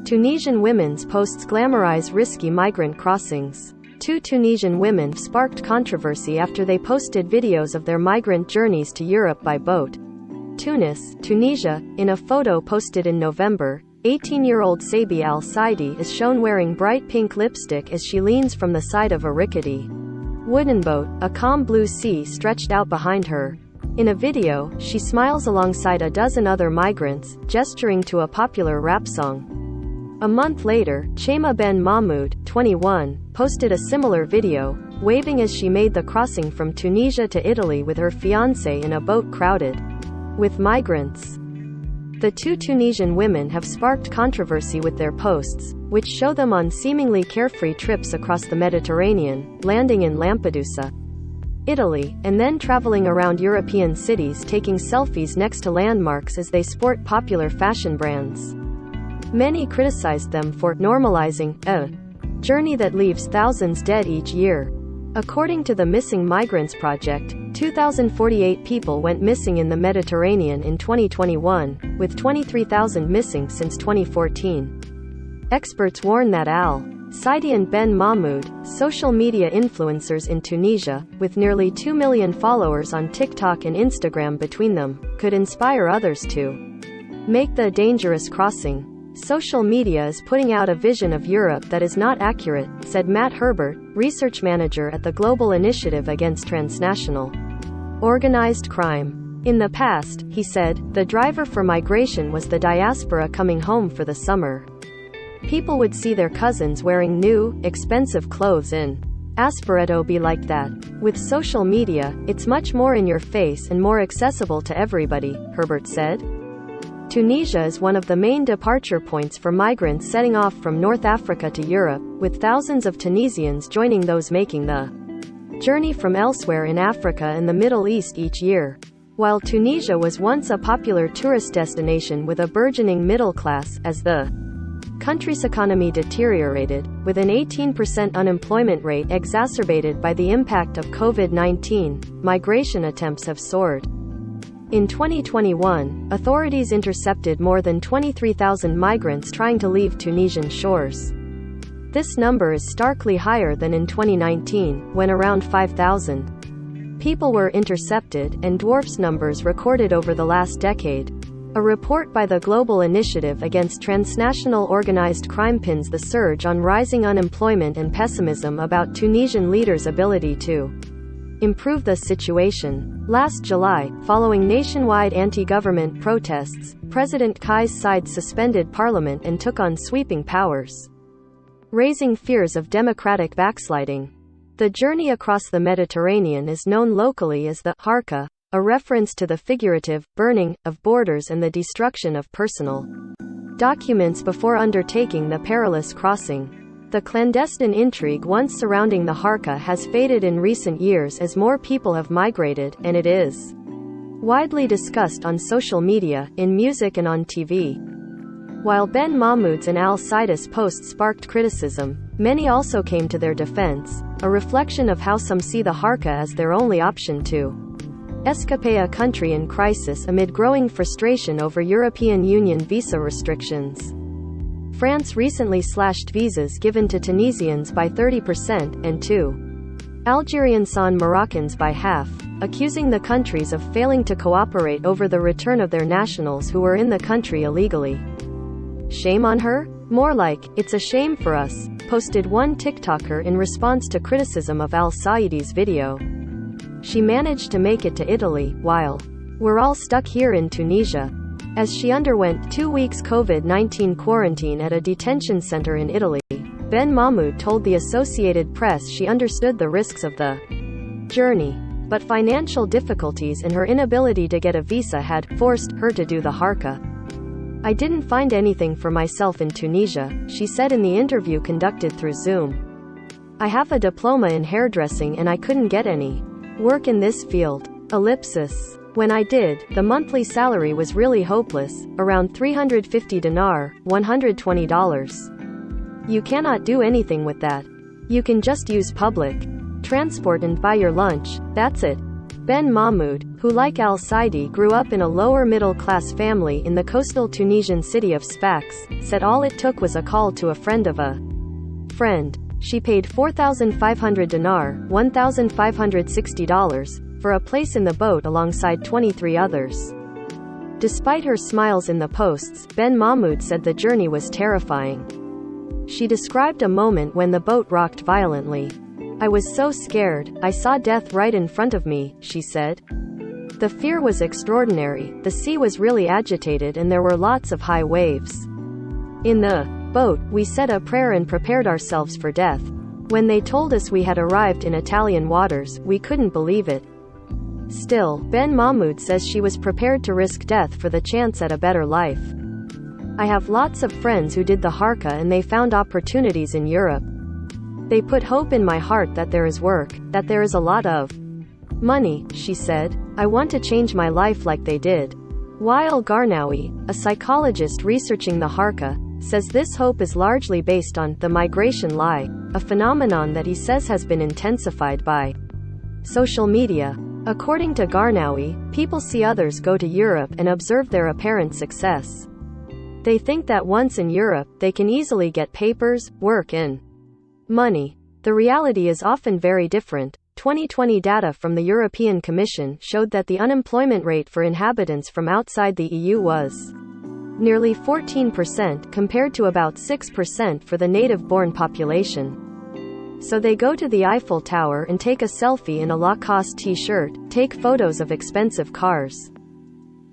Tunisian women's posts glamorize risky migrant crossings. Two Tunisian women sparked controversy after they posted videos of their migrant journeys to Europe by boat. Tunis, Tunisia. In a photo posted in November, 18-year-old Sabi Al-Saidi is shown wearing bright pink lipstick as she leans from the side of a rickety wooden boat, a calm blue sea stretched out behind her. In a video, she smiles alongside a dozen other migrants, gesturing to a popular rap song. A month later, Chema Ben Mahmoud, 21, posted a similar video, waving as she made the crossing from Tunisia to Italy with her fiancé in a boat crowded with migrants. The two Tunisian women have sparked controversy with their posts, which show them on seemingly carefree trips across the Mediterranean, landing in Lampedusa, Italy, and then traveling around European cities taking selfies next to landmarks as they sport popular fashion brands. Many criticized them for normalizing a journey that leaves thousands dead each year. According to the Missing Migrants Project, 2,048 people went missing in the Mediterranean in 2021, with 23,000 missing since 2014. Experts warn that Al-Saidi and Ben Mahmoud, social media influencers in Tunisia, with nearly 2 million followers on TikTok and Instagram between them, could inspire others to make the dangerous crossing. Social media is putting out a vision of Europe that is not accurate, said Matt Herbert, research manager at the Global Initiative Against Transnational Organized Crime. In the past, he said, the driver for migration was the diaspora coming home for the summer. People would see their cousins wearing new, expensive clothes in Aspiretto be like that. With social media, it's much more in your face and more accessible to everybody, Herbert said. Tunisia is one of the main departure points for migrants setting off from North Africa to Europe, with thousands of Tunisians joining those making the journey from elsewhere in Africa and the Middle East each year. While Tunisia was once a popular tourist destination with a burgeoning middle class, as the country's economy deteriorated, with an 18% unemployment rate exacerbated by the impact of COVID-19, migration attempts have soared. In 2021, authorities intercepted more than 23,000 migrants trying to leave Tunisian shores. This number is starkly higher than in 2019, when around 5,000 people were intercepted, and dwarfs numbers recorded over the last decade. A report by the Global Initiative Against Transnational Organized Crime pins the surge on rising unemployment and pessimism about Tunisian leaders' ability to improve the situation. Last July, following nationwide anti-government protests, President Kais Saied suspended parliament and took on sweeping powers, raising fears of democratic backsliding. The journey across the Mediterranean is known locally as the Harka, a reference to the figurative burning of borders and the destruction of personal documents before undertaking the perilous crossing. The clandestine intrigue once surrounding the Harka has faded in recent years as more people have migrated, and it is widely discussed on social media, in music and on TV. While Ben Mahmoud's and Al-Saidi's posts sparked criticism, many also came to their defense, a reflection of how some see the Harka as their only option to escape a country in crisis amid growing frustration over European Union visa restrictions. France recently slashed visas given to Tunisians by 30%, and to Algerian San Moroccans by half, accusing the countries of failing to cooperate over the return of their nationals who were in the country illegally. Shame on her? More like, it's a shame for us, posted one TikToker in response to criticism of Al-Saidi's video. She managed to make it to Italy, while we're all stuck here in Tunisia. As she underwent 2 weeks COVID-19 quarantine at a detention center in Italy, Ben Mahmoud told the Associated Press she understood the risks of the journey, but financial difficulties and her inability to get a visa had forced her to do the Harka. I didn't find anything for myself in Tunisia, she said in the interview conducted through Zoom. I have a diploma in hairdressing and I couldn't get any work in this field. Ellipsis. When I did, the monthly salary was really hopeless, around 350 dinar, $120. You cannot do anything with that. You can just use public transport and buy your lunch, that's it. Ben Mahmoud, who like Al-Saidi grew up in a lower middle-class family in the coastal Tunisian city of Sfax, said all it took was a call to a friend of a friend. She paid 4,500 dinar, $1,560, for a place in the boat alongside 23 others. Despite her smiles in the posts, Ben Mahmoud said the journey was terrifying. She described a moment when the boat rocked violently. "I was so scared, I saw death right in front of me," she said. "The fear was extraordinary, the sea was really agitated and there were lots of high waves. In the boat, we said a prayer and prepared ourselves for death. When they told us we had arrived in Italian waters, we couldn't believe it." Still, Ben Mahmoud says she was prepared to risk death for the chance at a better life. "I have lots of friends who did the Harka and they found opportunities in Europe. They put hope in my heart that there is work, that there is a lot of money," she said. "I want to change my life like they did." Wael Garnawi, a psychologist researching the Harka, says this hope is largely based on the migration lie, a phenomenon that he says has been intensified by social media. According to Garnawi, people see others go to Europe and observe their apparent success. They think that once in Europe, they can easily get papers, work and money. The reality is often very different. 2020 data from the European Commission showed that the unemployment rate for inhabitants from outside the EU was nearly 14% compared to about 6% for the native-born population. So they go to the Eiffel Tower and take a selfie in a Lacoste t-shirt, take photos of expensive cars.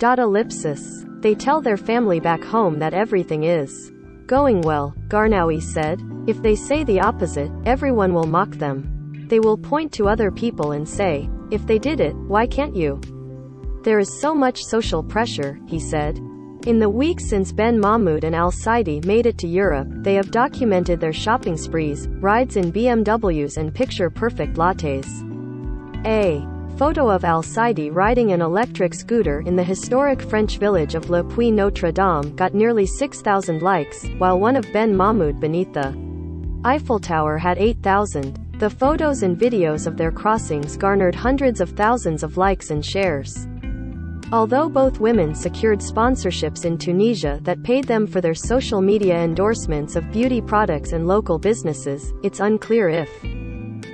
Ellipsis. They tell their family back home that everything is going well, Garnawi said. If they say the opposite, everyone will mock them. They will point to other people and say, "If they did it, why can't you?" There is so much social pressure, he said. In the weeks since Ben Mahmoud and Al-Saidi made it to Europe, they have documented their shopping sprees, rides in BMWs and picture-perfect lattes. A photo of Al-Saidi riding an electric scooter in the historic French village of Le Puy Notre Dame got nearly 6,000 likes, while one of Ben Mahmoud beneath the Eiffel Tower had 8,000. The photos and videos of their crossings garnered hundreds of thousands of likes and shares. Although both women secured sponsorships in Tunisia that paid them for their social media endorsements of beauty products and local businesses, it's unclear if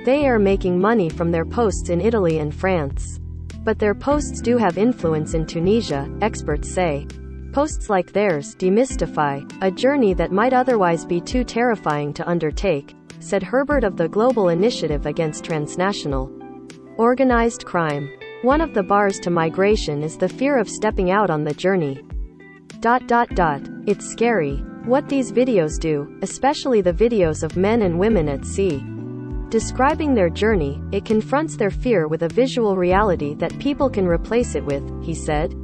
they are making money from their posts in Italy and France. But their posts do have influence in Tunisia, experts say. Posts like theirs demystify a journey that might otherwise be too terrifying to undertake, said Herbert of the Global Initiative Against Transnational Organized Crime. One of the bars to migration is the fear of stepping out on the journey. It's scary. What these videos do, especially the videos of men and women at sea, describing their journey, it confronts their fear with a visual reality that people can replace it with, he said.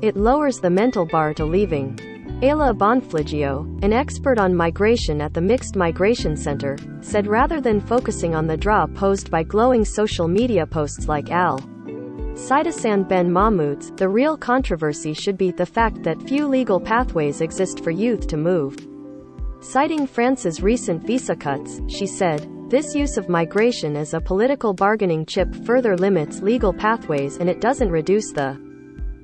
It lowers the mental bar to leaving. Ayla Bonfligio, an expert on migration at the Mixed Migration Center, said rather than focusing on the draw posed by glowing social media posts like Al-Saidi and Ben Mahmoud's, the real controversy should be the fact that few legal pathways exist for youth to move. Citing France's recent visa cuts, she said, "This use of migration as a political bargaining chip further limits legal pathways and it doesn't reduce the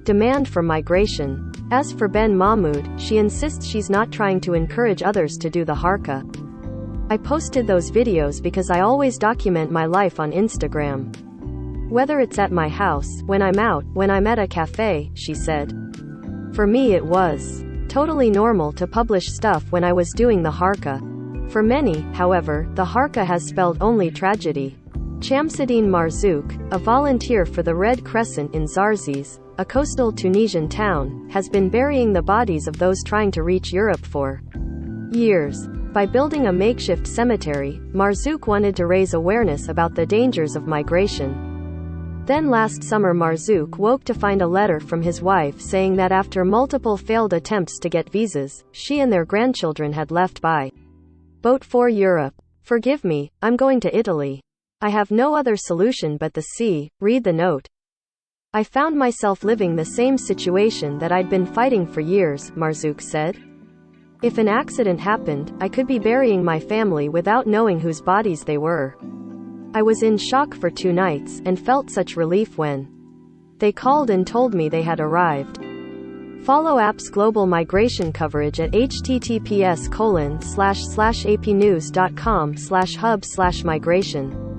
demand for migration." As for Ben Mahmoud, she insists she's not trying to encourage others to do the Harka. "I posted those videos because I always document my life on Instagram. Whether it's at my house, when I'm out, when I'm at a cafe," she said. "For me it was totally normal to publish stuff when I was doing the Harka." For many, however, the Harka has spelled only tragedy. Chamsuddin Marzouk, a volunteer for the Red Crescent in Zarzis, a coastal Tunisian town, has been burying the bodies of those trying to reach Europe for years. By building a makeshift cemetery, Marzouk wanted to raise awareness about the dangers of migration. Then last summer Marzouk woke to find a letter from his wife saying that after multiple failed attempts to get visas, she and their grandchildren had left by boat for Europe. "Forgive me, I'm going to Italy. I have no other solution but the sea," read the note. "I found myself living the same situation that I'd been fighting for years," Marzouk said. "If an accident happened, I could be burying my family without knowing whose bodies they were." I was in shock for 2 nights, and felt such relief when they called and told me they had arrived. Follow app's global migration coverage at https://apnews.com/hub/migration.